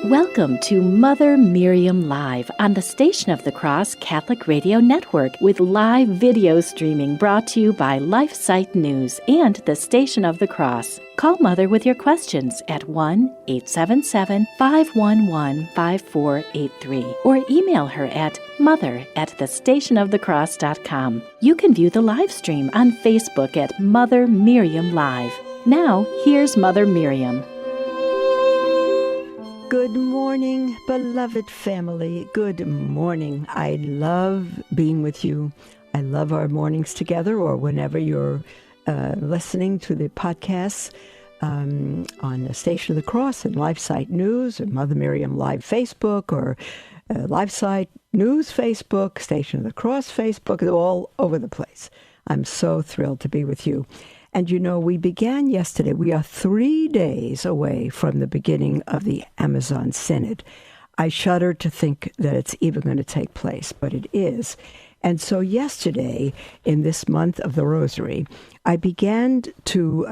Welcome to Mother Miriam Live on the Station of the Cross Catholic Radio Network with live video streaming brought to you by LifeSite News and the Station of the Cross. Call Mother with your questions at 1-877-511-5483 or email her at mother@thestationofthecross.com. You can view the live stream on Facebook at Mother Miriam Live. Now, here's Mother Miriam. Good morning, beloved family. Good morning. I love being with you. I love our mornings together, or whenever you're listening to the podcasts on the Station of the Cross and LifeSite News, or Mother Miriam Live Facebook, or LifeSite News Facebook, Station of the Cross Facebook, all over the place. I'm so thrilled to be with you. And you know, we began yesterday. We are 3 days away from the beginning of the Amazon Synod. I shudder to think that it's even going to take place, but it is. And so yesterday, in this month of the Rosary, I began to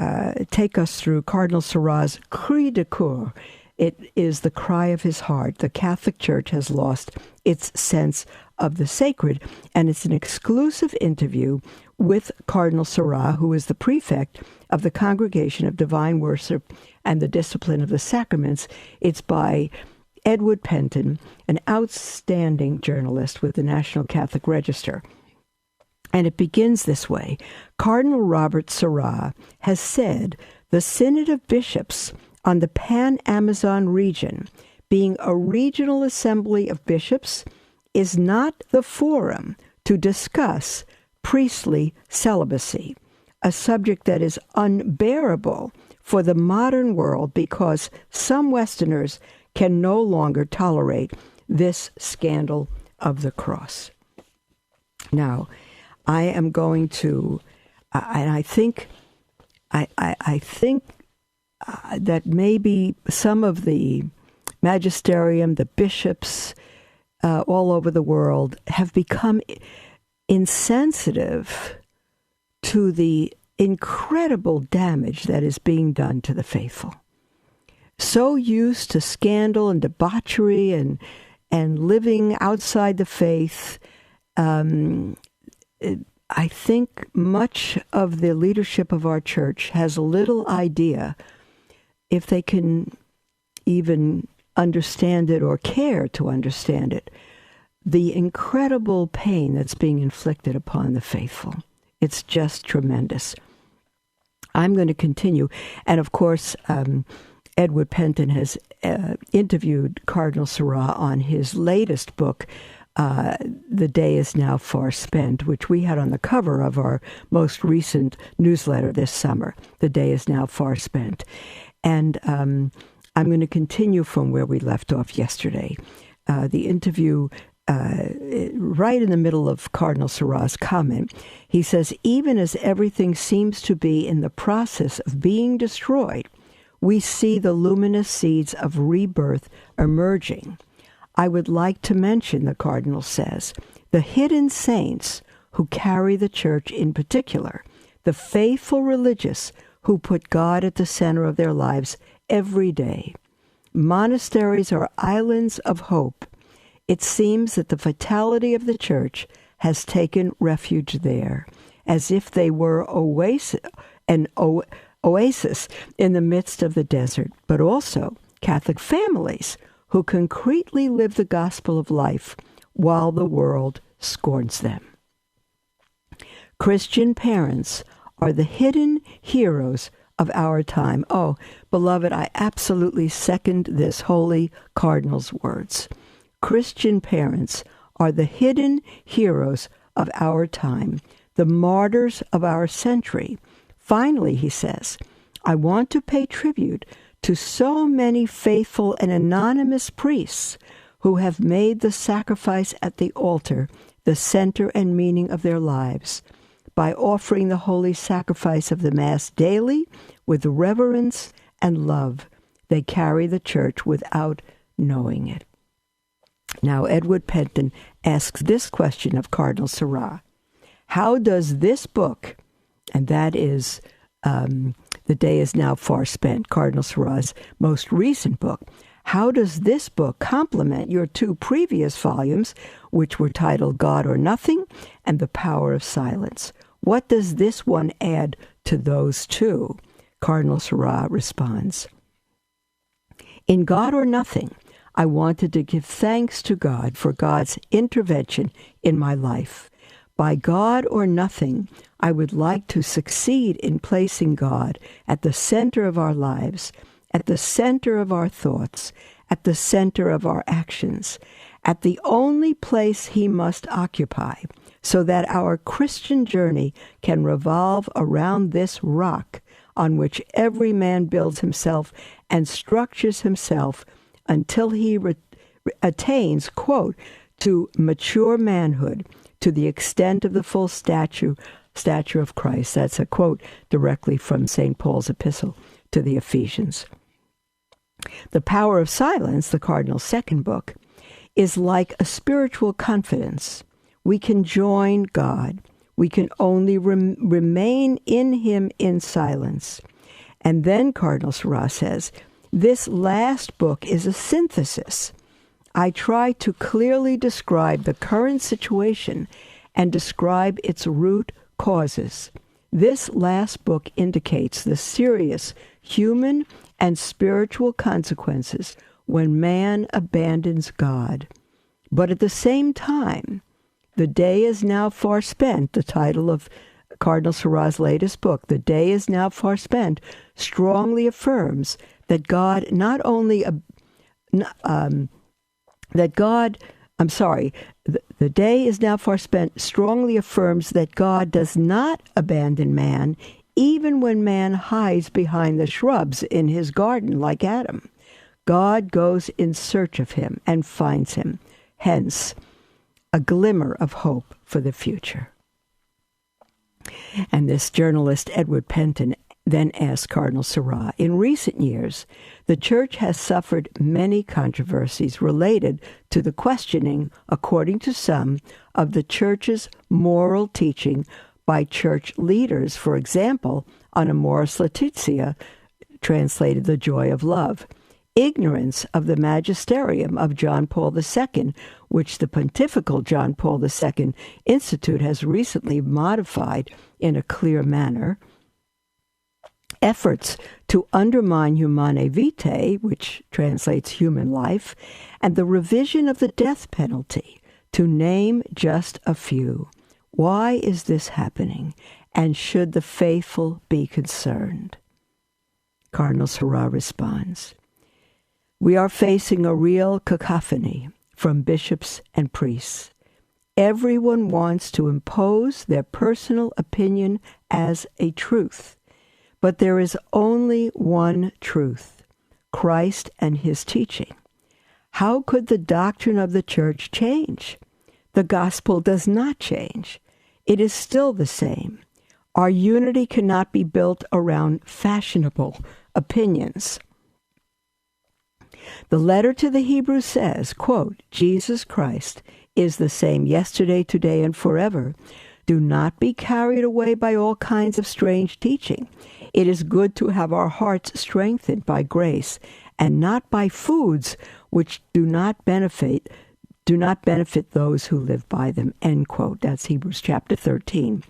take us through Cardinal Sarah's Cri de Coeur. It is the cry of his heart. The Catholic Church has lost its sense of the sacred, and it's an exclusive interview with Cardinal Sarah, who is the prefect of the Congregation of Divine Worship and the Discipline of the Sacraments. It's by Edward Penton, an outstanding journalist with the National Catholic Register. And it begins this way. Cardinal Robert Sarah has said the Synod of Bishops on the Pan-Amazon region, being a regional assembly of bishops, is not the forum to discuss priestly celibacy, a subject that is unbearable for the modern world because some Westerners can no longer tolerate this scandal of the cross. Now, I am going to, and I think that maybe some of the magisterium, the bishops all over the world have become insensitive to the incredible damage that is being done to the faithful. So used to scandal and debauchery and living outside the faith, I think much of the leadership of our church has little idea, if they can even understand it or care to understand it, the incredible pain that's being inflicted upon the faithful. It's just tremendous. I'm going to continue. And of course, Edward Penton has interviewed Cardinal Sarah on his latest book, The Day Is Now Far Spent, which we had on the cover of our most recent newsletter this summer. The Day Is Now Far Spent. And I'm going to continue from where we left off yesterday. The interview, right in the middle of Cardinal Sarah's comment, he says, even as everything seems to be in the process of being destroyed, we see the luminous seeds of rebirth emerging. I would like to mention, the Cardinal says, the hidden saints who carry the Church in particular, the faithful religious who put God at the center of their lives every day. Monasteries are islands of hope. It seems that the vitality of the Church has taken refuge there, as if they were an oasis in the midst of the desert, but also Catholic families who concretely live the gospel of life while the world scorns them. Christian parents are the hidden heroes of our time. Oh, beloved, I absolutely second this holy cardinal's words. Christian parents are the hidden heroes of our time, the martyrs of our century. Finally, he says, I want to pay tribute to so many faithful and anonymous priests who have made the sacrifice at the altar the center and meaning of their lives. By offering the holy sacrifice of the Mass daily with reverence and love, they carry the Church without knowing it. Now, Edward Penton asks this question of Cardinal Sarah. How does this book, and that is The Day is Now Far Spent, Cardinal Sarah's most recent book. How does this book complement your two previous volumes, which were titled God or Nothing and The Power of Silence? What does this one add to those two? Cardinal Sarah responds, in God or Nothing, I wanted to give thanks to God for God's intervention in my life. By God or nothing, I would like to succeed in placing God at the center of our lives, at the center of our thoughts, at the center of our actions, at the only place he must occupy, so that our Christian journey can revolve around this rock on which every man builds himself and structures himself until he attains, quote, to mature manhood, to the extent of the full stature of Christ. That's a quote directly from St. Paul's epistle to the Ephesians. The Power of Silence, the Cardinal's second book, is like a spiritual confidence. We can join God. We can only remain in him in silence. And then Cardinal Sarah says, this last book is a synthesis. I try to clearly describe the current situation and describe its root causes. This last book indicates the serious human and spiritual consequences when man abandons God. But at the same time, The Day is Now Far Spent, the title of Cardinal Sarah's latest book, The Day is Now Far Spent, strongly affirms that God not only The Day is Now Far Spent strongly affirms that God does not abandon man, even when man hides behind the shrubs in his garden like Adam. God goes in search of him and finds him. Hence, a glimmer of hope for the future. And this journalist, Edward Penton, then asked Cardinal Sarah, in recent years, the Church has suffered many controversies related to the questioning, according to some, of the Church's moral teaching by Church leaders, for example, on Amoris Laetitia, translated The Joy of Love, ignorance of the magisterium of John Paul II, which the Pontifical John Paul II Institute has recently modified in a clear manner, efforts to undermine Humanae Vitae, which translates human life, and the revision of the death penalty, to name just a few. Why is this happening, and should the faithful be concerned? Cardinal Sarah responds, we are facing a real cacophony from bishops and priests. Everyone wants to impose their personal opinion as a truth. But there is only one truth, Christ and his teaching. How could the doctrine of the Church change? The gospel does not change. It is still the same. Our unity cannot be built around fashionable opinions. The letter to the Hebrews says, quote, Jesus Christ is the same yesterday, today, and forever. Do not be carried away by all kinds of strange teaching. It is good to have our hearts strengthened by grace and not by foods which do not benefit those who live by them, end quote. That's Hebrews chapter 13.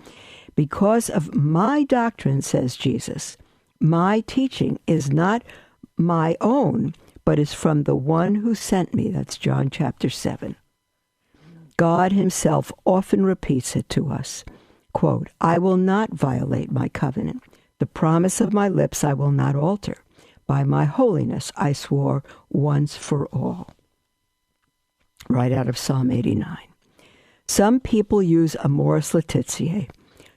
Because of my doctrine, says Jesus, my teaching is not my own, but is from the one who sent me. That's John chapter 7. God himself often repeats it to us. Quote, I will not violate my covenant. The promise of my lips I will not alter. By my holiness I swore once for all. Right out of Psalm 89. Some people use Amoris Laetitia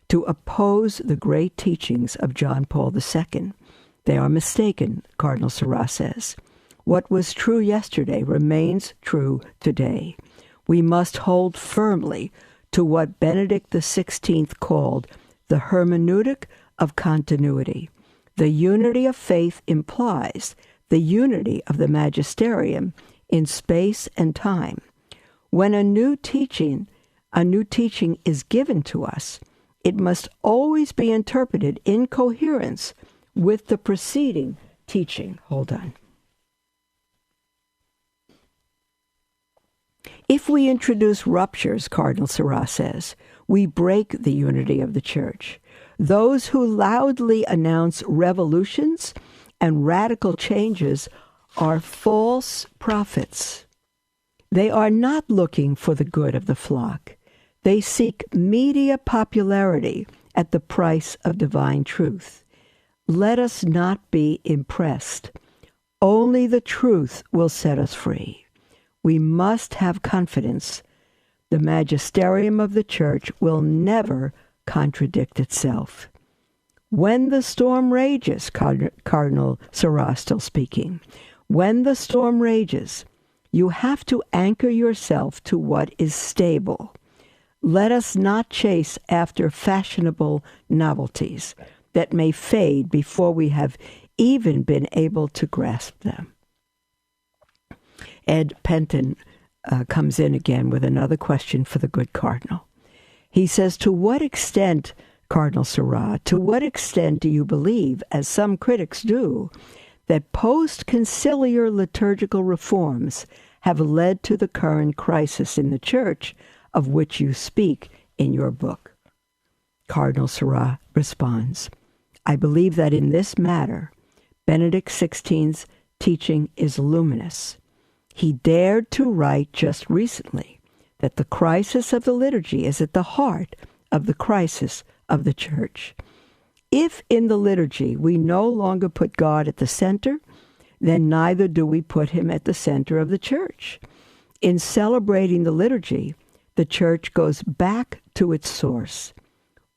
to oppose the great teachings of John Paul II. They are mistaken, Cardinal Sarah says. What was true yesterday remains true today. We must hold firmly to what Benedict XVI called the hermeneutic of continuity. The unity of faith implies the unity of the magisterium in space and time. When a new teaching is given to us, it must always be interpreted in coherence with the preceding teaching. Hold on. If we introduce ruptures, Cardinal Sarah says, we break the unity of the Church. Those who loudly announce revolutions and radical changes are false prophets. They are not looking for the good of the flock. They seek media popularity at the price of divine truth. Let us not be impressed. Only the truth will set us free. We must have confidence. The magisterium of the Church will never contradict itself. When the storm rages, Cardinal Sarah still speaking, when the storm rages, you have to anchor yourself to what is stable. Let us not chase after fashionable novelties that may fade before we have even been able to grasp them. Ed Penton comes in again with another question for the good Cardinal. He says, to what extent, Cardinal Sarah, to what extent do you believe, as some critics do, that post-conciliar liturgical reforms have led to the current crisis in the Church of which you speak in your book? Cardinal Sarah responds, I believe that in this matter, Benedict XVI's teaching is luminous. He dared to write just recently that the crisis of the liturgy is at the heart of the crisis of the Church. If in the liturgy we no longer put God at the center, then neither do we put him at the center of the Church. In celebrating the liturgy, the Church goes back to its source.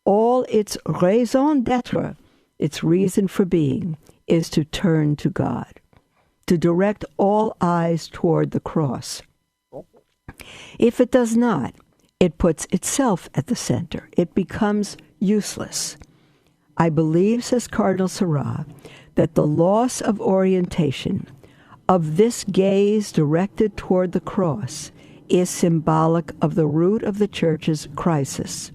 All its raison d'être, its reason for being, is to turn to God, to direct all eyes toward the cross. If it does not, it puts itself at the center. It becomes useless. I believe, says Cardinal Sarah, that the loss of orientation, of this gaze directed toward the cross, is symbolic of the root of the Church's crisis.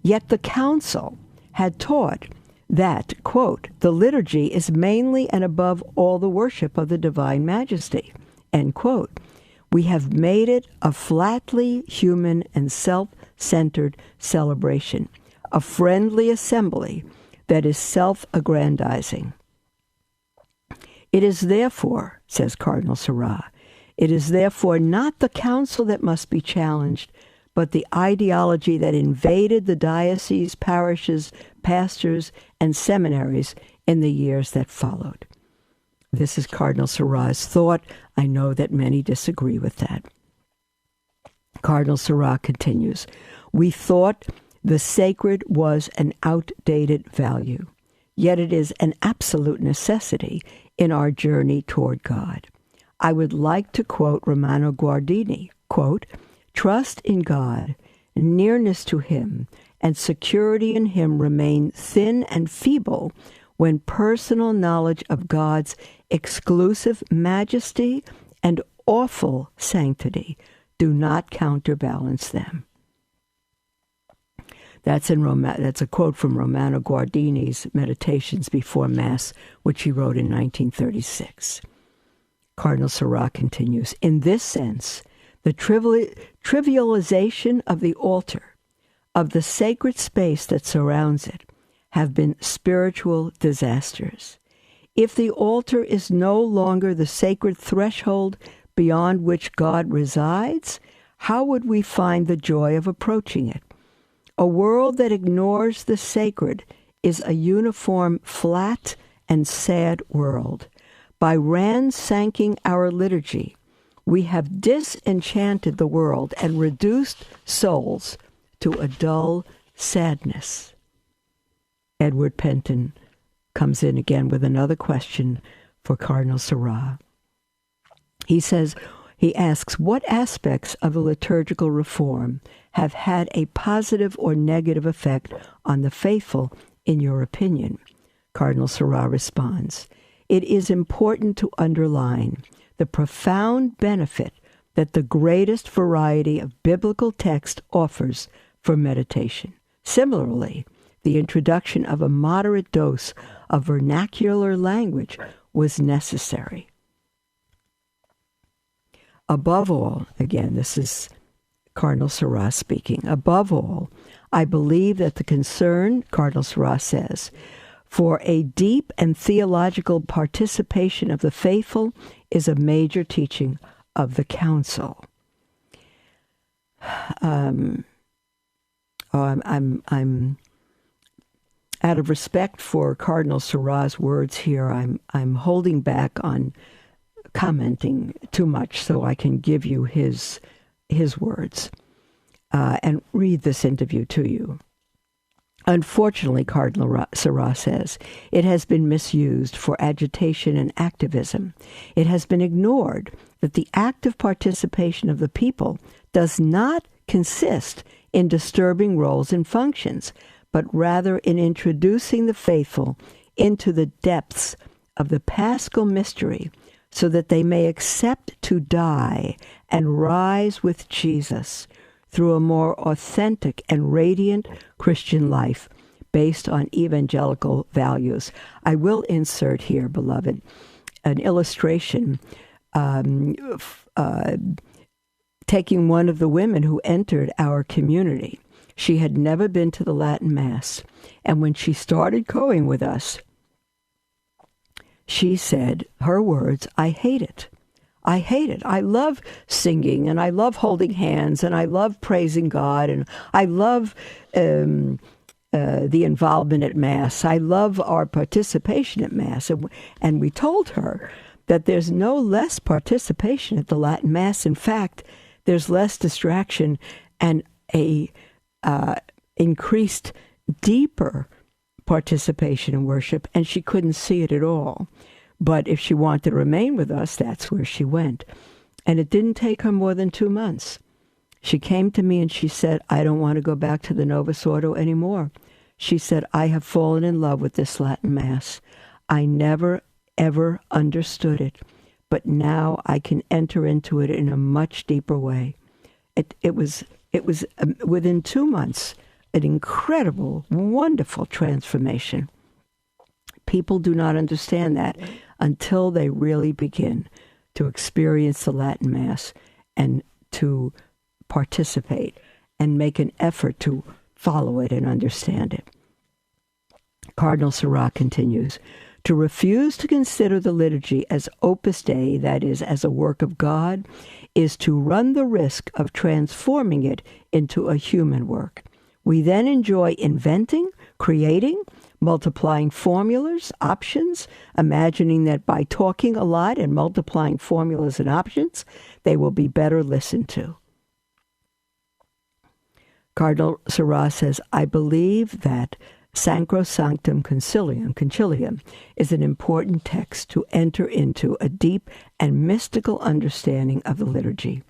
Yet the Council had taught that, quote, the liturgy is mainly and above all the worship of the divine majesty, end quote. We have made it a flatly human and self-centered celebration, a friendly assembly that is self-aggrandizing. It is therefore, says Cardinal Sarah, it is therefore not the council that must be challenged, but the ideology that invaded the dioceses, parishes, pastors, and seminaries in the years that followed. This is Cardinal Sarah's thought. I know that many disagree with that. Cardinal Sarah continues, we thought the sacred was an outdated value, yet it is an absolute necessity in our journey toward God. I would like to quote Romano Guardini, quote, trust in God, nearness to him, and security in him remain thin and feeble when personal knowledge of God's exclusive majesty and awful sanctity do not counterbalance them. That's a quote from Romano Guardini's Meditations Before Mass, which he wrote in 1936. Cardinal Sarah continues, in this sense, the trivialization of the altar, of the sacred space that surrounds it, have been spiritual disasters. If the altar is no longer the sacred threshold beyond which God resides, how would we find the joy of approaching it? A world that ignores the sacred is a uniform, flat, and sad world. By ransacking our liturgy, we have disenchanted the world and reduced souls to a dull sadness. Edward Penton comes in again with another question for Cardinal Sarah. He asks, what aspects of the liturgical reform have had a positive or negative effect on the faithful, in your opinion? Cardinal Sarah responds, it is important to underline the profound benefit that the greatest variety of biblical text offers for meditation. Similarly, the introduction of a moderate dose of vernacular language was necessary. Above all, again, this is Cardinal Sarah speaking, above all, I believe that the concern, Cardinal Sarah says, for a deep and theological participation of the faithful is a major teaching of the Council. I'm out of respect for Cardinal Sarah's words here. I'm holding back on commenting too much so I can give you his words and read this interview to you. Unfortunately, Cardinal Sarah says, it has been misused for agitation and activism. It has been ignored that the active participation of the people does not consist in disturbing roles and functions, but rather in introducing the faithful into the depths of the Paschal mystery so that they may accept to die and rise with Jesus through a more authentic and radiant Christian life based on evangelical values. I will insert here, beloved, an illustration taking one of the women who entered our community. She had never been to the Latin Mass, and when she started going with us, she said, her words, "I hate it. I hate it. I love singing, and I love holding hands, and I love praising God, and I love the involvement at Mass. I love our participation at Mass." And we told her that there's no less participation at the Latin Mass. In fact, there's less distraction and a increased, deeper participation in worship, and she couldn't see it at all. But if she wanted to remain with us, that's where she went. And it didn't take her more than 2 months. She came to me and she said, "I don't want to go back to the Novus Ordo anymore." She said, "I have fallen in love with this Latin Mass. I never, ever understood it, but now I can enter into it in a much deeper way." It was within 2 months, an incredible, wonderful transformation. People do not understand that until they really begin to experience the Latin Mass and to participate and make an effort to follow it and understand it. Cardinal Sarah continues, to refuse to consider the liturgy as Opus Dei, that is, as a work of God, is to run the risk of transforming it into a human work. We then enjoy inventing, creating, multiplying formulas, options, imagining that by talking a lot and multiplying formulas and options, they will be better listened to. Cardinal Sarah says, I believe that Sacrosanctum Concilium is an important text to enter into a deep and mystical understanding of the liturgy.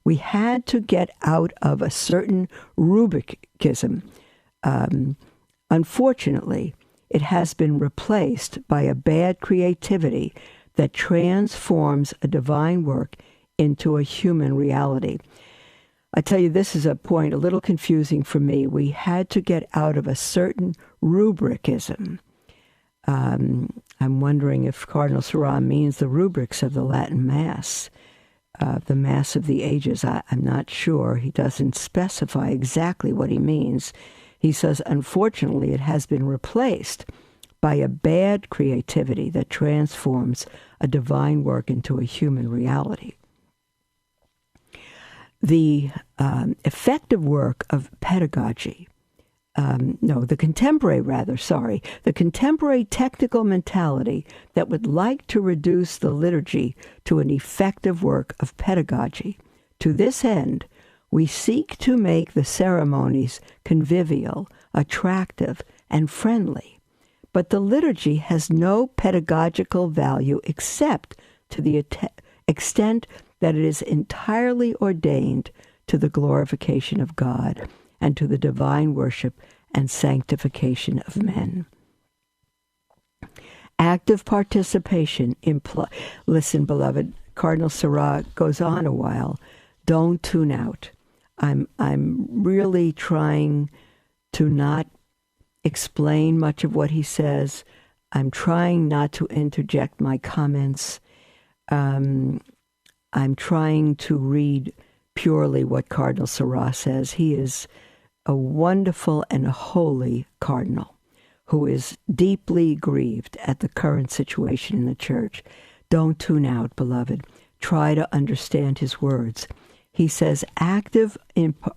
We had to get out of a certain rubricism. Unfortunately, it has been replaced by a bad creativity that transforms a divine work into a human reality. I tell you, this is a point a little confusing for me. We had to get out of a certain rubricism. I'm wondering if Cardinal Sarah means the rubrics of the Latin Mass, the Mass of the Ages. I'm not sure. He doesn't specify exactly what he means. He says, unfortunately, it has been replaced by a bad creativity that transforms a divine work into a human reality. The effective work of pedagogy, the contemporary technical mentality that would like to reduce the liturgy to an effective work of pedagogy. To this end, we seek to make the ceremonies convivial, attractive, and friendly. But the liturgy has no pedagogical value except to the extent that it is entirely ordained to the glorification of God and to the divine worship and sanctification of men. Active participation listen, beloved, Cardinal Sarah goes on a while. Don't tune out. I'm really trying to not explain much of what he says. I'm trying not to interject my comments. I'm trying to read purely what Cardinal Sarah says. He is a wonderful and a holy cardinal who is deeply grieved at the current situation in the church. Don't tune out, beloved. Try to understand his words. He says active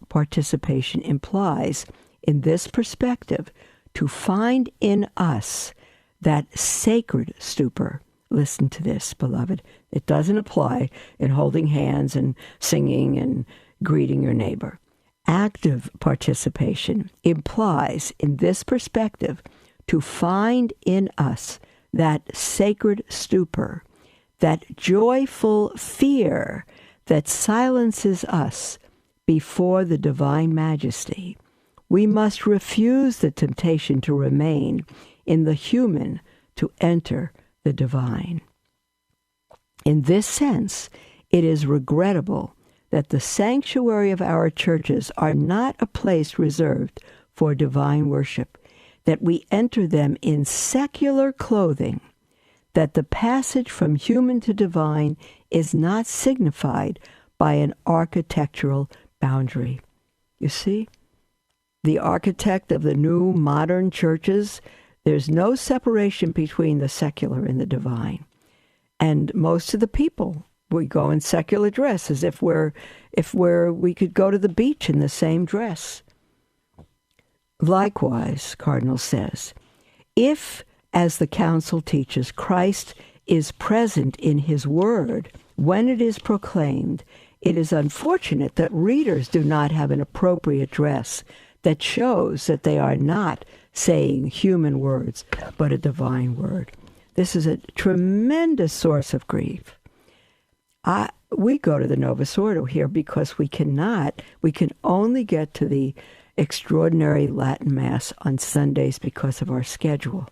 participation implies, in this perspective, to find in us that sacred stupor. Listen to this, beloved. It doesn't apply in holding hands and singing and greeting your neighbor. Active participation implies, in this perspective, to find in us that sacred stupor, that joyful fear that silences us before the divine majesty. We must refuse the temptation to remain in the human to enter the divine. In this sense, it is regrettable that the sanctuary of our churches are not a place reserved for divine worship, that we enter them in secular clothing, that the passage from human to divine is not signified by an architectural boundary. You see, the architect of the new modern churches, there's no separation between the secular and the divine. And most of the people, we go in secular dress as if we could go to the beach in the same dress. Likewise, Cardinal says, if, as the Council teaches, Christ is present in his word when it is proclaimed, it is unfortunate that readers do not have an appropriate dress that shows that they are not saying human words, but a divine word. This is a tremendous source of grief. We go to the Novus Ordo here because we can only get to the extraordinary Latin Mass on Sundays because of our schedule.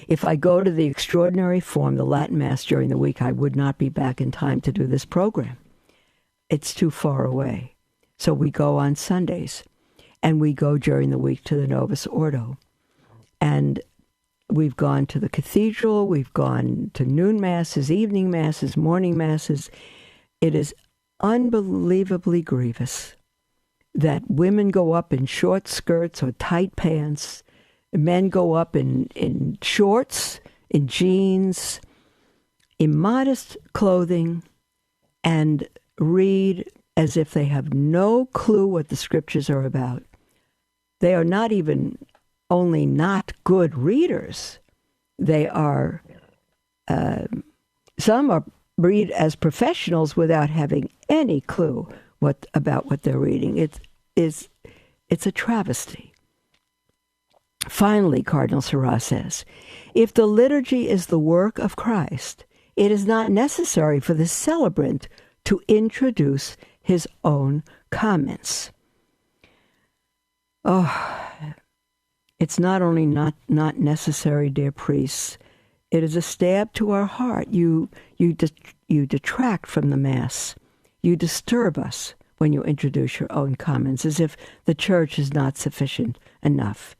If I go to the extraordinary form, the Latin Mass during the week, I would not be back in time to do this program. It's too far away. So we go on Sundays, and we go during the week to the Novus Ordo. And we've gone to the cathedral, we've gone to noon masses, evening masses, morning masses. It is unbelievably grievous that women go up in short skirts or tight pants, men go up in shorts, in jeans, immodest clothing, and read as if they have no clue what the scriptures are about. They are not even only not good readers, they are, some are read as professionals without having any clue about what they're reading. It's a travesty. Finally, Cardinal Sarah says, if the liturgy is the work of Christ, it is not necessary for the celebrant to introduce his own comments. Oh, it's not only not necessary, dear priests, it is a stab to our heart. You detract from the Mass. You disturb us when you introduce your own comments, as if the Church is not sufficient enough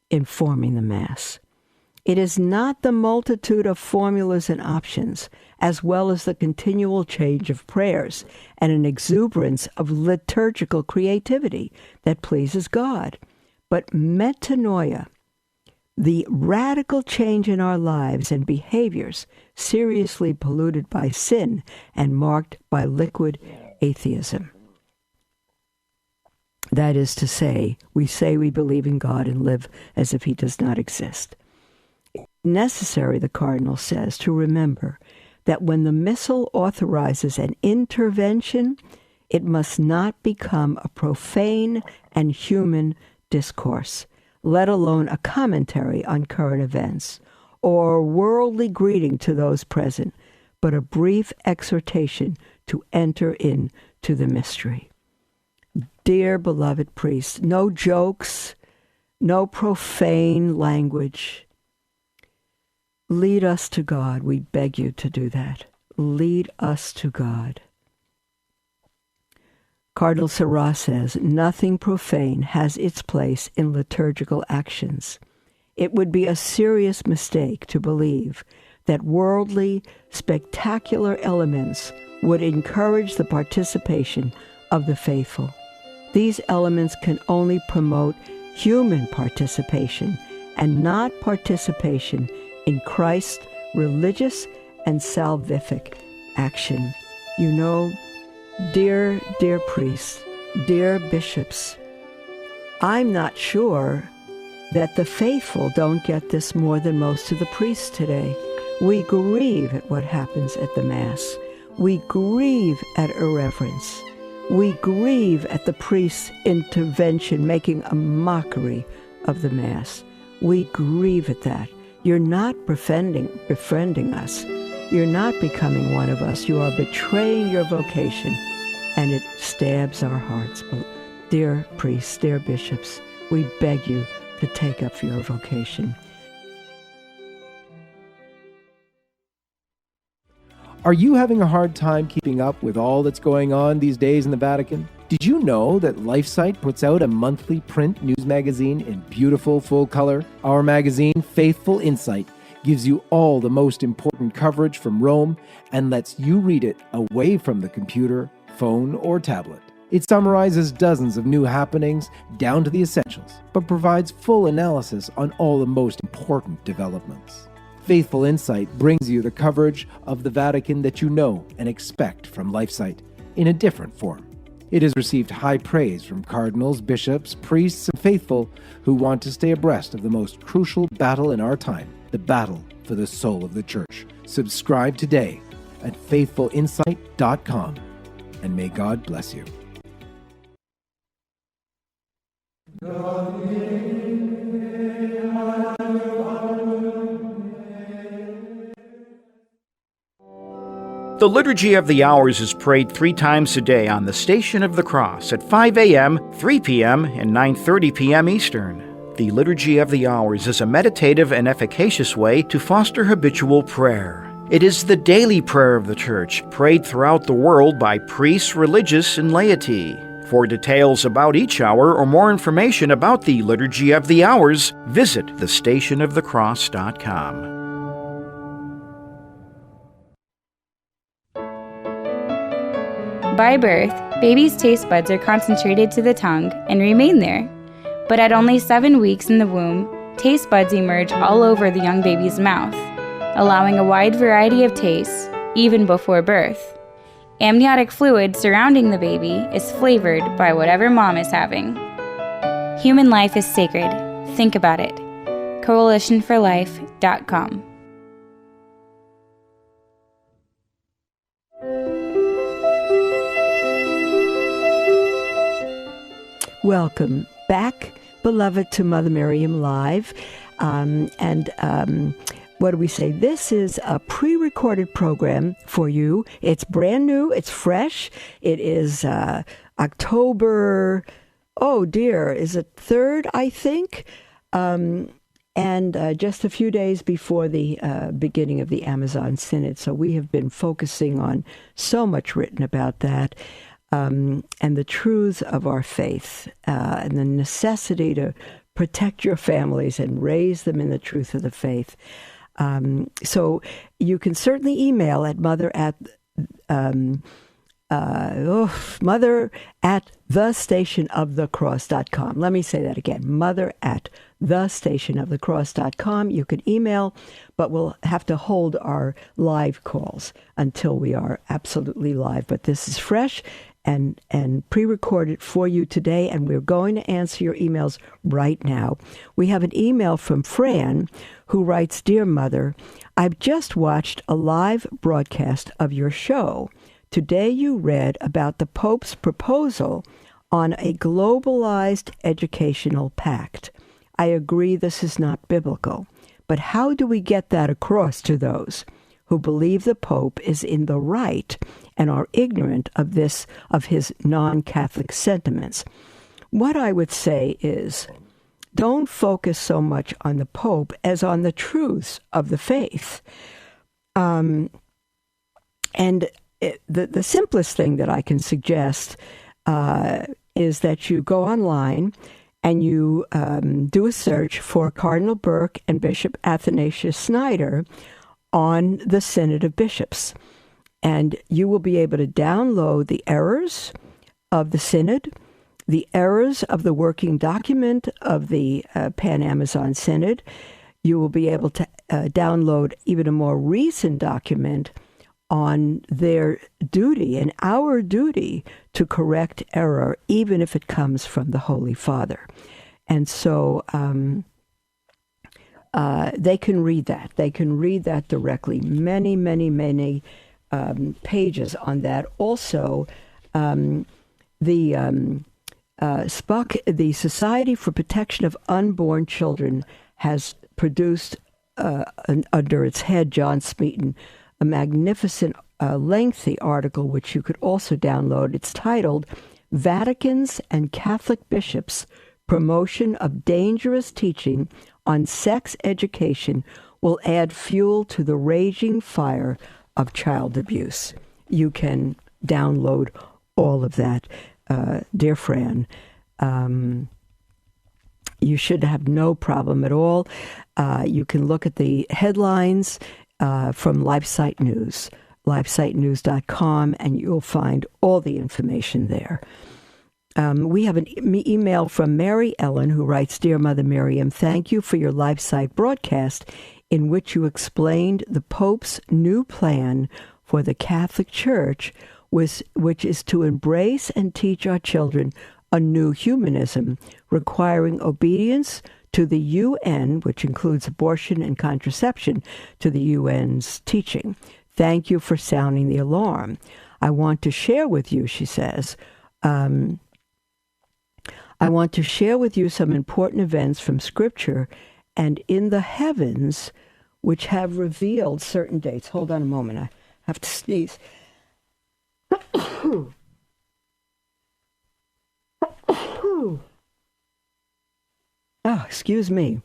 in forming the Mass. It is not the multitude of formulas and options, as well as the continual change of prayers and an exuberance of liturgical creativity that pleases God, but metanoia, the radical change in our lives and behaviors seriously polluted by sin and marked by liquid atheism. That is to say we believe in God and live as if he does not exist. It's necessary, the Cardinal says, to remember that when the Missal authorizes an intervention, it must not become a profane and human discourse, let alone a commentary on current events or worldly greeting to those present, but a brief exhortation to enter into the mystery. Dear beloved priests, no jokes, no profane language. Lead us to God. We beg you to do that. Lead us to God. Cardinal Sarah says, nothing profane has its place in liturgical actions. It would be a serious mistake to believe that worldly, spectacular elements would encourage the participation of the faithful. These elements can only promote human participation and not participation in Christ's religious and salvific action. You know, dear priests, dear bishops, I'm not sure that the faithful don't get this more than most of the priests today. We grieve at what happens at the Mass. We grieve at irreverence. We grieve at the priest's intervention, making a mockery of the Mass. We grieve at that. You're not befriending us. You're not becoming one of us. You are betraying your vocation, and it stabs our hearts. But dear priests, dear bishops, we beg you to take up your vocation. Are you having a hard time keeping up with all that's going on these days in the Vatican? Did you know that LifeSite puts out a monthly print news magazine in beautiful full color? Our magazine, Faithful Insight, gives you all the most important coverage from Rome and lets you read it away from the computer, phone, or tablet. It summarizes dozens of new happenings down to the essentials, but provides full analysis on all the most important developments. Faithful Insight brings you the coverage of the Vatican that you know and expect from LifeSite in a different form. It has received high praise from cardinals, bishops, priests, and faithful who want to stay abreast of the most crucial battle in our time, the battle for the soul of the Church. Subscribe today at faithfulinsight.com, and may God bless you. The Liturgy of the Hours is prayed 3 times a day on the Station of the Cross at 5 a.m., 3 p.m., and 9:30 p.m. Eastern. The Liturgy of the Hours is a meditative and efficacious way to foster habitual prayer. It is the daily prayer of the Church, prayed throughout the world by priests, religious, and laity. For details about each hour or more information about the Liturgy of the Hours, visit thestationofthecross.com. By birth, babies' taste buds are concentrated to the tongue and remain there. But at only 7 weeks in the womb, taste buds emerge all over the young baby's mouth, allowing a wide variety of tastes, even before birth. Amniotic fluid surrounding the baby is flavored by whatever mom is having. Human life is sacred. Think about it. coalitionforlife.com. Welcome back, beloved, to Mother Miriam Live. What do we say? This is a pre-recorded program for you. It's brand new. It's fresh. It is October, is it 3rd, I think? And just a few days before the beginning of the Amazon Synod. So we have been focusing on so much written about that. And the truths of our faith and the necessity to protect your families and raise them in the truth of the faith. So you can certainly email at mother@thestationofthecross.com. Let me say that again, mother@thestationofthecross.com. You could email, but we'll have to hold our live calls until we are absolutely live. But this is fresh and pre-recorded for you today, and we're going to answer your emails right now. We have an email from Fran, who writes, "Dear Mother, I've just watched a live broadcast of your show. Today you read about the Pope's proposal on a globalized educational pact. I agree this is not biblical, but how do we get that across to those who believe the Pope is in the right and are ignorant of his non-Catholic sentiments?" What I would say is, don't focus so much on the Pope as on the truths of the faith. The simplest thing that I can suggest is that you go online and you do a search for Cardinal Burke and Bishop Athanasius Snyder on the Synod of Bishops. And you will be able to download the errors of the Synod, the errors of the working document of the Pan-Amazon Synod. You will be able to download even a more recent document on their duty and our duty to correct error, even if it comes from the Holy Father. And so they can read that. They can read that directly. Many, many, many pages on that. Also, the Society for Protection of Unborn Children has produced, under its head, John Smeaton, a magnificent, lengthy article, which you could also download. It's titled, Vatican's and Catholic Bishops' Promotion of Dangerous Teaching on Sex Education Will Add Fuel to the Raging Fire of Child Abuse. You can download all of that, dear Fran. You should have no problem at all. You can look at the headlines from LifeSite News, lifesitenews.com, and you'll find all the information there. We have an email from Mary Ellen who writes, Dear Mother Miriam, thank you for your LifeSite broadcast in which you explained the Pope's new plan for the Catholic Church, which is to embrace and teach our children a new humanism, requiring obedience to the UN, which includes abortion and contraception, to the UN's teaching. Thank you for sounding the alarm. I want to share with you, she says, I want to share with you some important events from Scripture and in the heavens which have revealed certain dates. Hold on a moment. I have to sneeze. Oh, excuse me.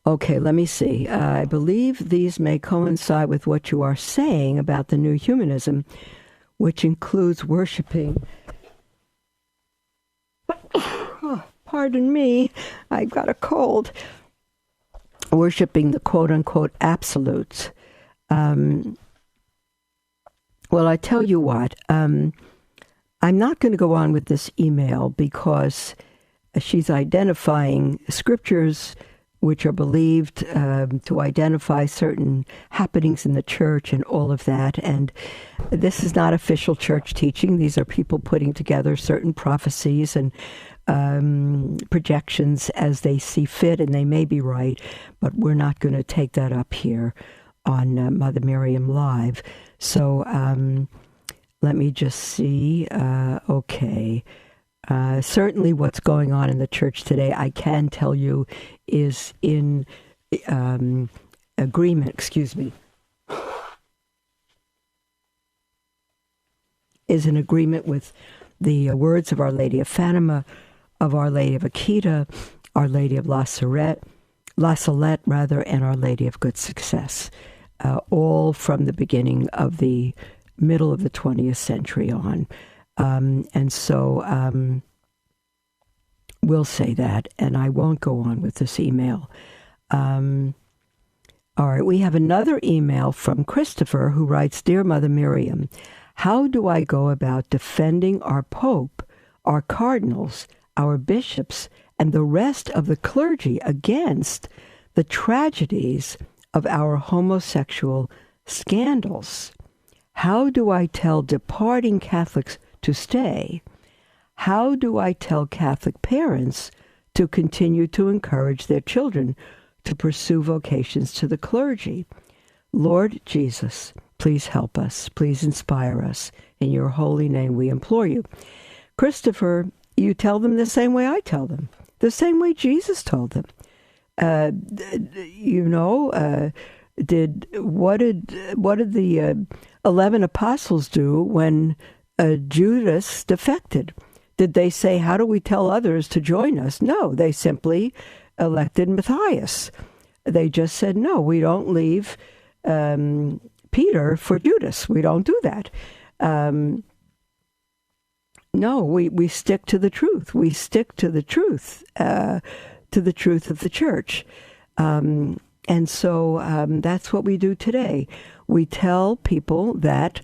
Okay, let me see. I believe these may coincide with what you are saying about the new humanism, which includes worshiping. Oh, pardon me, I got a cold. Worshiping the quote-unquote absolutes. Well, I tell you what, I'm not going to go on with this email because she's identifying scriptures which are believed to identify certain happenings in the church and all of that. And this is not official church teaching. These are people putting together certain prophecies and projections as they see fit, and they may be right, but we're not going to take that up here on Mother Miriam Live. So let me just see. Okay. Certainly what's going on in the church today, I can tell you, is in agreement, is in agreement with the words of Our Lady of Fatima, of Our Lady of Akita, Our Lady of La Salette, and Our Lady of Good Success, all from the beginning of the middle of the 20th century on. And so we'll say that, and I won't go on with this email. All right, we have another email from Christopher who writes, Dear Mother Miriam, how do I go about defending our Pope, our cardinals, our bishops, and the rest of the clergy against the tragedies of our homosexual scandals? How do I tell departing Catholics to stay? How do I tell Catholic parents to continue to encourage their children to pursue vocations to the clergy? Lord Jesus, please help us. Please inspire us. In your holy name we implore you. Christopher, you tell them the same way I tell them, the same way Jesus told them. What did the 11 apostles do when Judas defected? Did they say, how do we tell others to join us? No, they simply elected Matthias. They just said, no, we don't leave Peter for Judas. We don't do that. No, we stick to the truth. We stick to the truth of the church. And so that's what we do today. We tell people that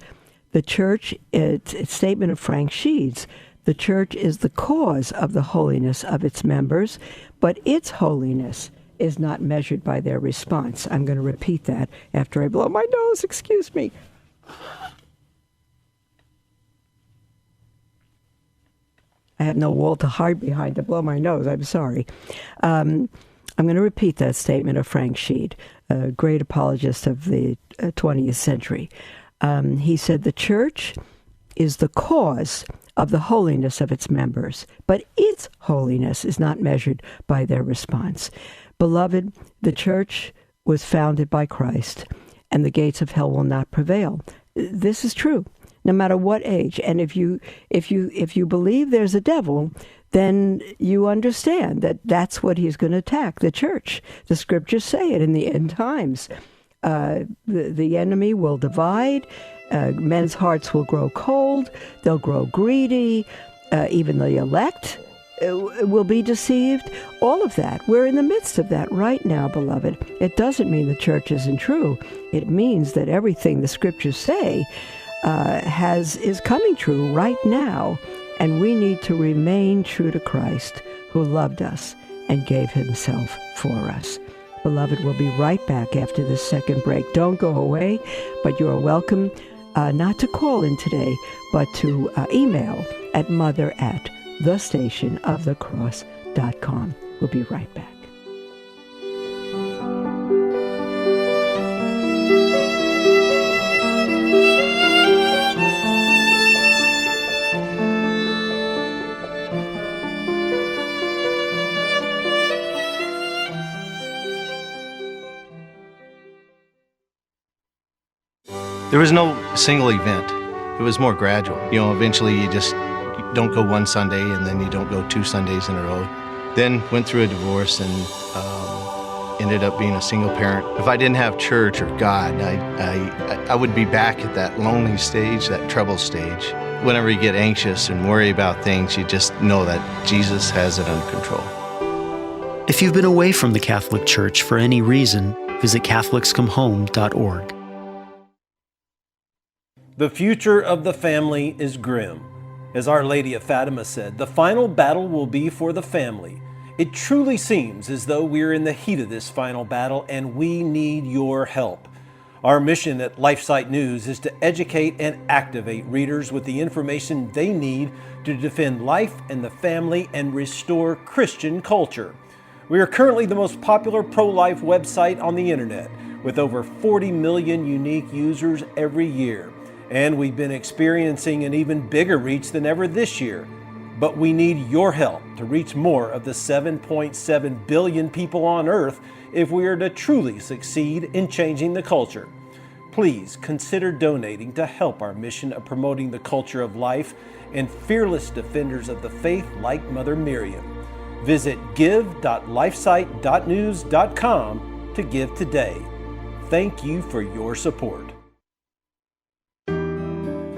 the church, it's a statement of Frank Sheeds, the church is the cause of the holiness of its members, but its holiness is not measured by their response. I'm going to repeat that after I blow my nose. Excuse me. I have no wall to hide behind to blow my nose. I'm sorry. I'm going to repeat that statement of Frank Sheed, a great apologist of the 20th century. He said, the church is the cause of the holiness of its members, but its holiness is not measured by their response. Beloved, the church was founded by Christ, and the gates of hell will not prevail. This is true, no matter what age. And if you believe there's a devil, then you understand that that's what he's going to attack, the church. The scriptures say it in the end times. The enemy will divide. Men's hearts will grow cold. They'll grow greedy. Even the elect will be deceived. All of that. We're in the midst of that right now, beloved. It doesn't mean the church isn't true. It means that everything the scriptures say is coming true right now. And we need to remain true to Christ, who loved us and gave himself for us. Beloved, we'll be right back after this second break. Don't go away, but you are welcome not to call in today, but to email at mother@thestationofthecross.com. We'll be right back. There was no single event. It was more gradual. Eventually you don't go one Sunday and then you don't go 2 Sundays in a row. Then went through a divorce and ended up being a single parent. If I didn't have church or God, I would be back at that lonely stage, that trouble stage. Whenever you get anxious and worry about things, you just know that Jesus has it under control. If you've been away from the Catholic Church for any reason, visit CatholicsComeHome.org. The future of the family is grim. As Our Lady of Fatima said, the final battle will be for the family. It truly seems as though we're in the heat of this final battle and we need your help. Our mission at LifeSite News is to educate and activate readers with the information they need to defend life and the family and restore Christian culture. We are currently the most popular pro-life website on the internet with over 40 million unique users every year. And we've been experiencing an even bigger reach than ever this year. But we need your help to reach more of the 7.7 billion people on Earth if we are to truly succeed in changing the culture. Please consider donating to help our mission of promoting the culture of life and fearless defenders of the faith like Mother Miriam. Visit give.lifesite.news.com to give today. Thank you for your support.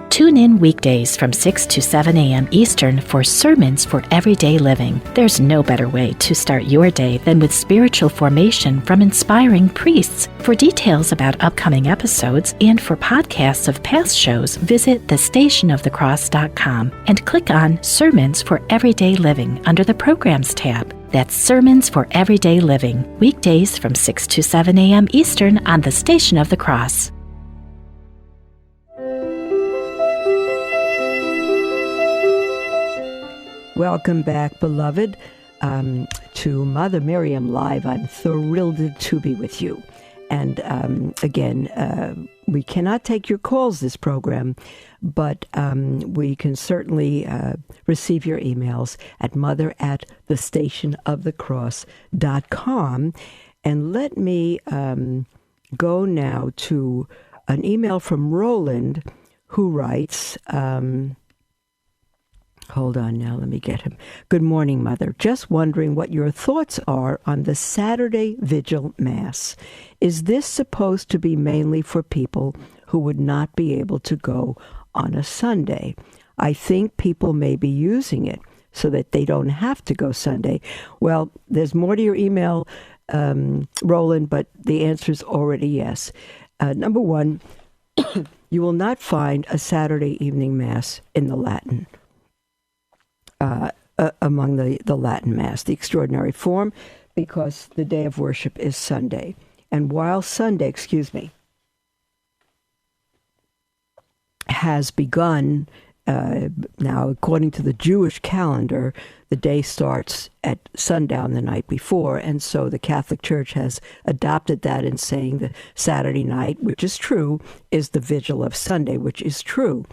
Tune in weekdays from 6 to 7 a.m. Eastern for Sermons for Everyday Living. There's no better way to start your day than with spiritual formation from inspiring priests. For details about upcoming episodes and for podcasts of past shows, visit thestationofthecross.com and click on Sermons for Everyday Living under the Programs tab. That's Sermons for Everyday Living, weekdays from 6 to 7 a.m. Eastern on the Station of the Cross. Welcome back, beloved, to Mother Miriam Live. I'm thrilled to be with you. And again, we cannot take your calls this program, but we can certainly receive your emails at mother@thestationofthecross.com. And let me go now to an email from Roland, who writes... Hold on now, let me get him. Good morning, Mother. Just wondering what your thoughts are on the Saturday Vigil Mass. Is this supposed to be mainly for people who would not be able to go on a Sunday? I think people may be using it so that they don't have to go Sunday. Well, there's more to your email, Roland, but the answer is already yes. Number one, you will not find a Saturday evening Mass in the Latin, among the Latin Mass, the extraordinary form, because the day of worship is Sunday. And while Sunday, has begun, now according to the Jewish calendar, the day starts at sundown the night before, and so the Catholic Church has adopted that in saying that Saturday night, which is true, is the vigil of Sunday, which is true.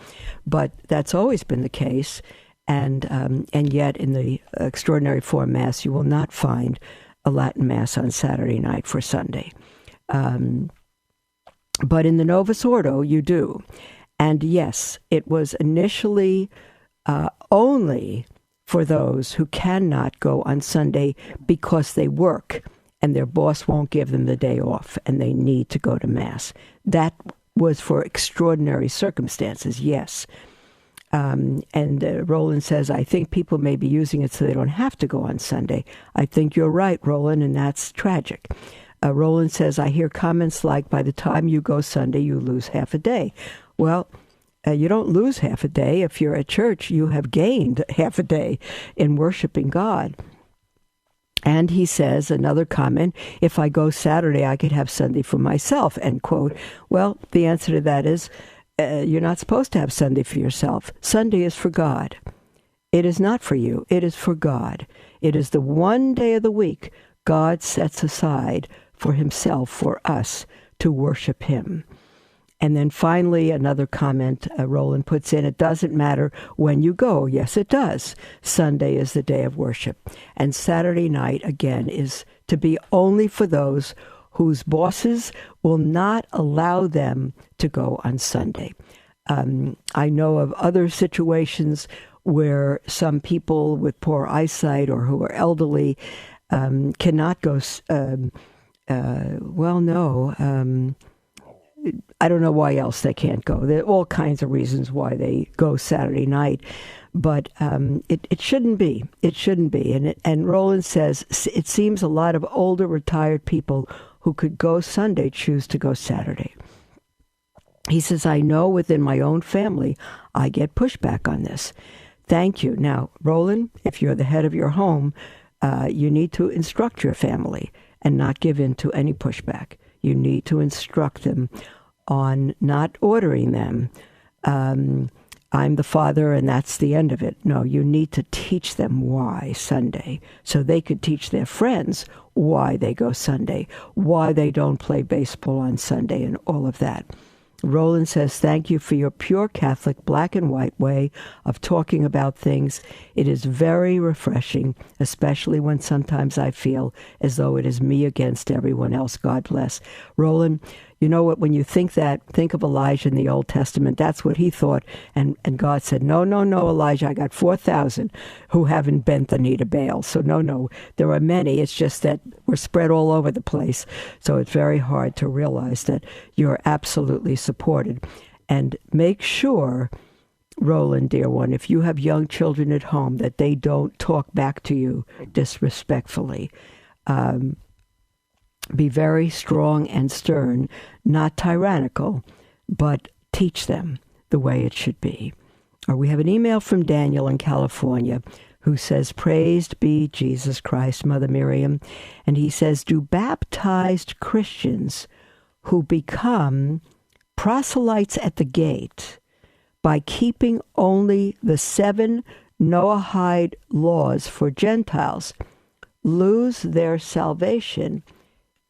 But that's always been the case, and yet in the extraordinary form Mass, you will not find a Latin Mass on Saturday night for Sunday. But in the Novus Ordo, you do. And yes, it was initially only for those who cannot go on Sunday because they work and their boss won't give them the day off and they need to go to Mass. That was for extraordinary circumstances, yes. And Roland says, I think people may be using it so they don't have to go on Sunday. I think you're right, Roland, and that's tragic. Roland says, I hear comments like, by the time you go Sunday, you lose half a day. Well, you don't lose half a day. If you're at church, you have gained half a day in worshiping God. And he says, another comment, if I go Saturday, I could have Sunday for myself, end quote. Well, the answer to that is, you're not supposed to have Sunday for yourself. Sunday is for God. It is not for you. It is for God. It is the one day of the week God sets aside for himself, for us, to worship him. And then finally, another comment Roland puts in, it doesn't matter when you go. Yes, it does. Sunday is the day of worship. And Saturday night, again, is to be only for those whose bosses will not allow them to go on Sunday. I know of other situations where some people with poor eyesight or who are elderly cannot go. I don't know why else they can't go. There are all kinds of reasons why they go Saturday night, but it shouldn't be. It shouldn't be. And Roland says it seems a lot of older retired people who could go Sunday choose to go Saturday. He says, I know within my own family, I get pushback on this. Thank you. Now, Roland, if you're the head of your home, you need to instruct your family and not give in to any pushback. You need to instruct them on not ordering them. I'm the father and that's the end of it. No, you need to teach them why Sunday, so they could teach their friends why they go Sunday, why they don't play baseball on Sunday, and all of that. Roland says, thank you for your pure Catholic black and white way of talking about things. It is very refreshing, especially when sometimes I feel as though it is me against everyone else. God bless. Roland, you know what, when you think that, think of Elijah in the Old Testament. That's what he thought. And God said, no, Elijah, I got 4,000 who haven't bent the knee to Baal. So no, there are many. It's just that we're spread all over the place. So it's very hard to realize that you're absolutely supported. And make sure, Roland, dear one, if you have young children at home, that they don't talk back to you disrespectfully. Be very strong and stern, not tyrannical, but teach them the way it should be. Or we have an email from Daniel in California who says, praised be Jesus Christ, Mother Miriam. And he says, do baptized Christians who become proselytes at the gate by keeping only the 7 Noahide laws for Gentiles lose their salvation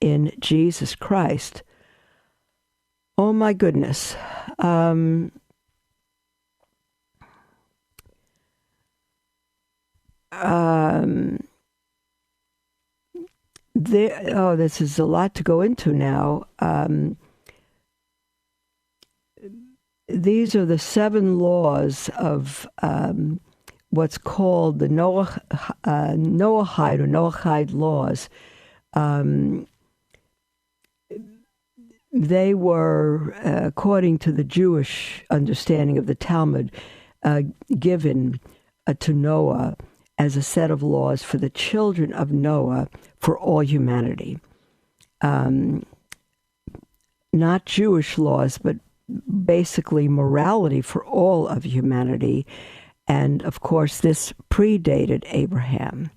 in Jesus Christ? Oh my goodness. This is a lot to go into now. These are the 7 laws of what's called the Noahide laws. They were, according to the Jewish understanding of the Talmud, given to Noah as a set of laws for the children of Noah for all humanity. Not Jewish laws, but basically morality for all of humanity. And of course, this predated Abraham,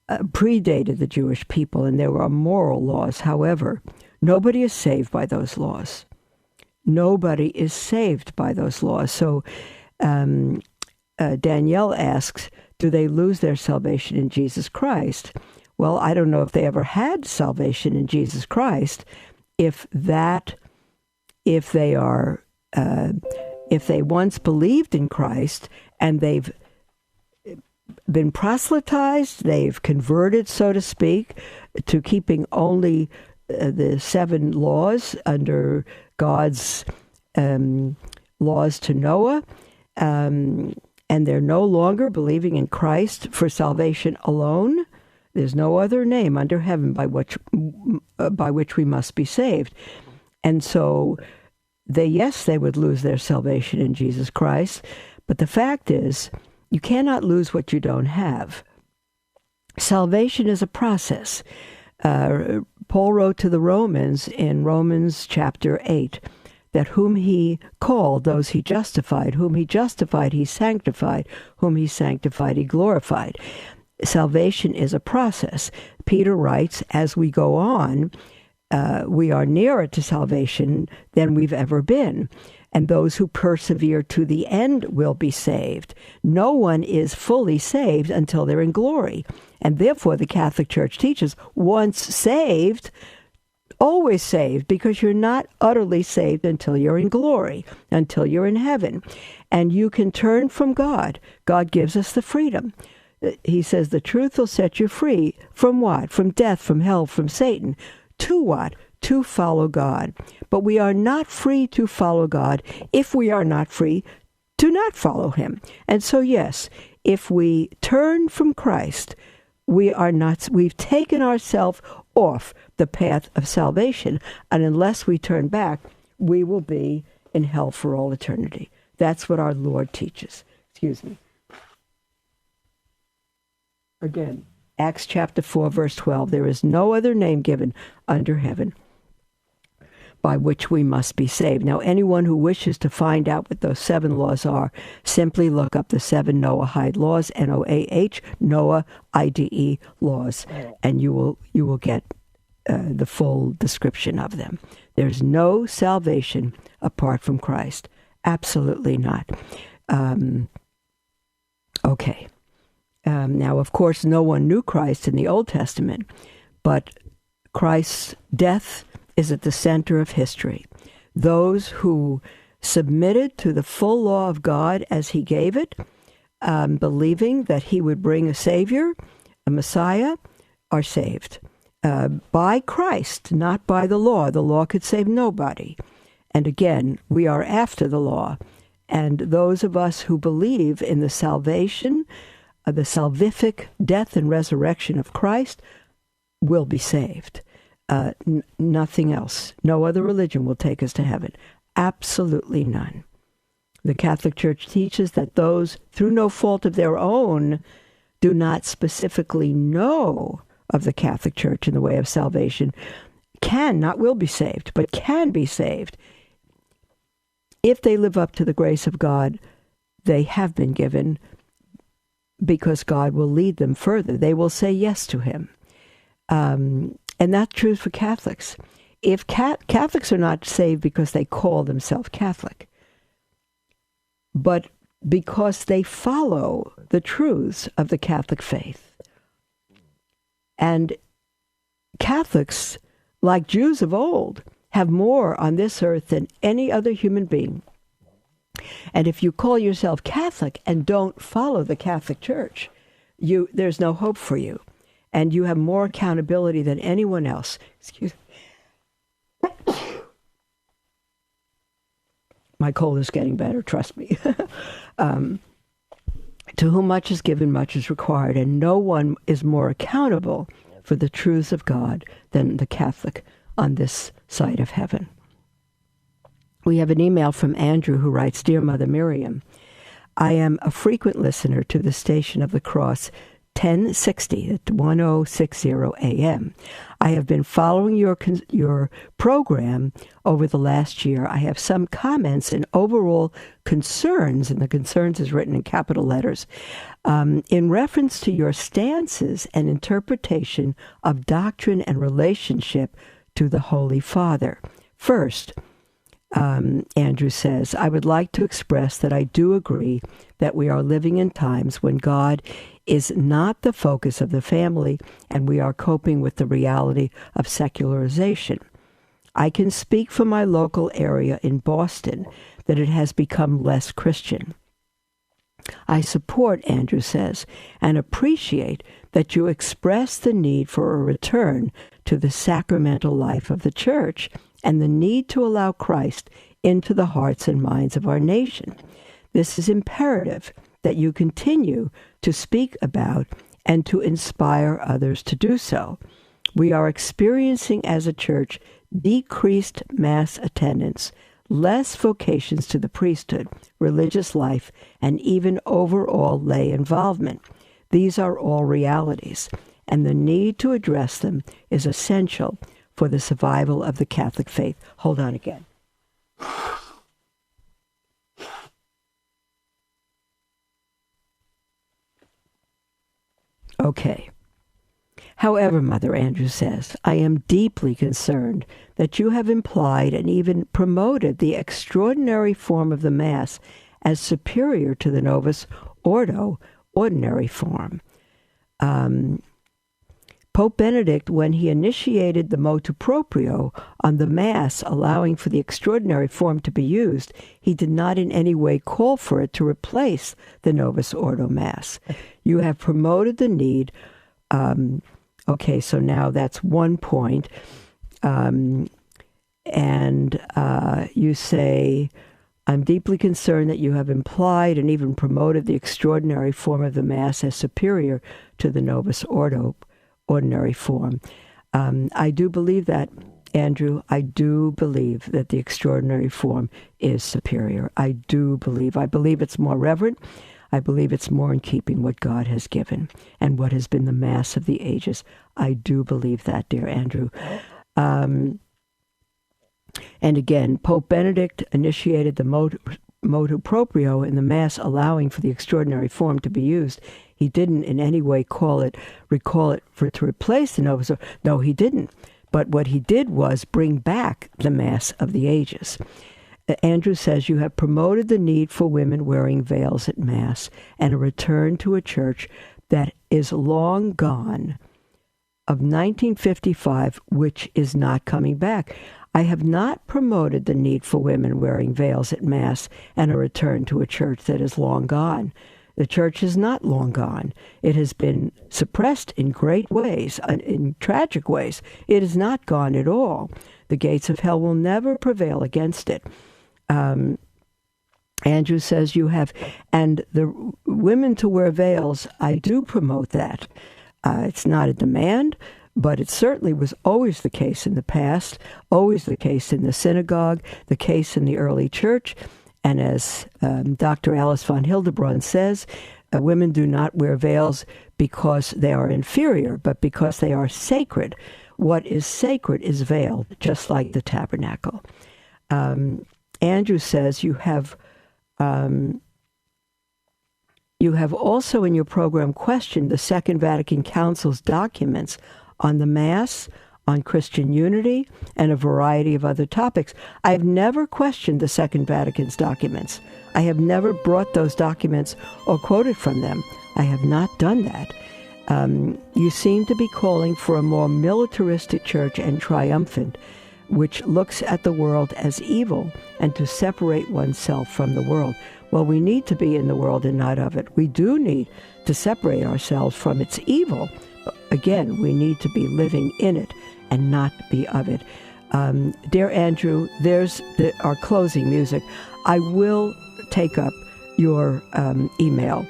predated the Jewish people, and there were moral laws. However, nobody is saved by those laws. Nobody is saved by those laws. So Danielle asks, do they lose their salvation in Jesus Christ? Well, I don't know if they ever had salvation in Jesus Christ. If they once believed in Christ and they've been proselytized, they've converted, so to speak, to keeping only the 7 laws under God's laws to Noah, and they're no longer believing in Christ for salvation alone. There's no other name under heaven by which we must be saved. And so they would lose their salvation in Jesus Christ. But the fact is, you cannot lose what you don't have. Salvation is a process. Paul wrote to the Romans in Romans chapter 8, that whom he called, those he justified. Whom he justified, he sanctified. Whom he sanctified, he glorified. Salvation is a process. Peter writes, as we go on, we are nearer to salvation than we've ever been. And those who persevere to the end will be saved. No one is fully saved until they're in glory. And therefore, the Catholic Church teaches, once saved, always saved, because you're not utterly saved until you're in glory, until you're in heaven. And you can turn from God. God gives us the freedom. He says the truth will set you free. From what? From death, from hell, from Satan. To what? To follow God. But we are not free to follow God if we are not free to not follow him. And so, yes, if we turn from Christ, we've taken ourselves off the path of salvation. And unless we turn back, we will be in hell for all eternity. That's what our Lord teaches. Excuse me. Again, Acts chapter 4, verse 12, there is no other name given under heaven by which we must be saved. Now, anyone who wishes to find out what those 7 laws are, simply look up the 7 Noahide laws, Noah, Noah, IDE laws, and you will get the full description of them. There's no salvation apart from Christ. Absolutely not. Okay. Now, of course, no one knew Christ in the Old Testament, but Christ's death is at the center of history. Those who submitted to the full law of God as he gave it, believing that he would bring a Savior, a Messiah, are saved by Christ, not by the law. The law could save nobody. And again, we are after the law. And those of us who believe in the salvation, the salvific death and resurrection of Christ, will be saved. Nothing else. No other religion will take us to heaven. Absolutely none. The Catholic Church teaches that those, through no fault of their own, do not specifically know of the Catholic Church in the way of salvation, not will be saved, but can be saved. If they live up to the grace of God, they have been given, because God will lead them further. They will say yes to him. And that's true for Catholics. If Catholics are not saved because they call themselves Catholic, but because they follow the truths of the Catholic faith. And Catholics, like Jews of old, have more on this earth than any other human being. And if you call yourself Catholic and don't follow the Catholic Church, there's no hope for you. And you have more accountability than anyone else. Excuse me. My cold is getting better, trust me. To whom much is given, much is required, and no one is more accountable for the truths of God than the Catholic on this side of heaven. We have an email from Andrew who writes, Dear Mother Miriam, I am a frequent listener to the Station of the Cross 1060 at 1060 AM. I have been following your program over the last year. I have some comments and overall concerns, and the concerns is written in capital letters, in reference to your stances and interpretation of doctrine and relationship to the Holy Father. First, Andrew says, I would like to express that I do agree that we are living in times when God is not the focus of the family, and we are coping with the reality of secularization. I can speak for my local area in Boston that it has become less Christian. I support, Andrew says, and appreciate that you express the need for a return to the sacramental life of the Church and the need to allow Christ into the hearts and minds of our nation. This is imperative that you continue to speak about and to inspire others to do so. We are experiencing as a church decreased mass attendance, less vocations to the priesthood, religious life, and even overall lay involvement. These are all realities, and the need to address them is essential for the survival of the Catholic faith. Hold on again. Okay. However, Mother Andrew says, I am deeply concerned that you have implied and even promoted the extraordinary form of the Mass as superior to the Novus Ordo ordinary form. Pope Benedict, when he initiated the motu proprio on the Mass, allowing for the extraordinary form to be used, he did not in any way call for it to replace the Novus Ordo Mass. You have promoted the need. Okay, so now that's one point. And you say, I'm deeply concerned that you have implied and even promoted the extraordinary form of the Mass as superior to the Novus Ordo ordinary form. I do believe that, Andrew. I do believe that the extraordinary form is superior. I believe it's more reverent. I believe it's more in keeping what God has given and what has been the Mass of the ages. I do believe that, dear Andrew. And again, Pope Benedict initiated the motu proprio in the Mass, allowing for the extraordinary form to be used. He didn't in any way recall it to replace the Novus Ordo. No, he didn't. But what he did was bring back the Mass of the ages. Andrew says, you have promoted the need for women wearing veils at Mass and a return to a church that is long gone, of 1955, which is not coming back. I have not promoted the need for women wearing veils at Mass and a return to a church that is long gone. The church is not long gone. It has been suppressed in great ways, in tragic ways. It is not gone at all. The gates of hell will never prevail against it. Andrew says you have, and the women to wear veils, I do promote that. It's not a demand, but it certainly was always the case in the past, always the case in the synagogue, the case in the early church. And as Dr. Alice von Hildebrand says, women do not wear veils because they are inferior, but because they are sacred. What is sacred is veiled, just like the tabernacle. Andrew says you have also in your program questioned the Second Vatican Council's documents on the Mass, on Christian unity, and a variety of other topics. I've never questioned the Second Vatican's documents. I have never brought those documents or quoted from them. I have not done that. You seem to be calling for a more militaristic church and triumphant, which looks at the world as evil and to separate oneself from the world. Well, we need to be in the world and not of it. We do need to separate ourselves from its evil. Again, we need to be living in it and not be of it. Dear Andrew, there's our closing music. I will take up your email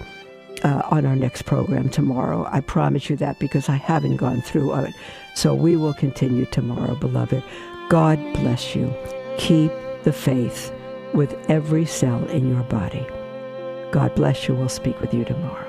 on our next program tomorrow. I promise you that, because I haven't gone through it. So we will continue tomorrow, beloved. God bless you. Keep the faith with every cell in your body. God bless you. We'll speak with you tomorrow.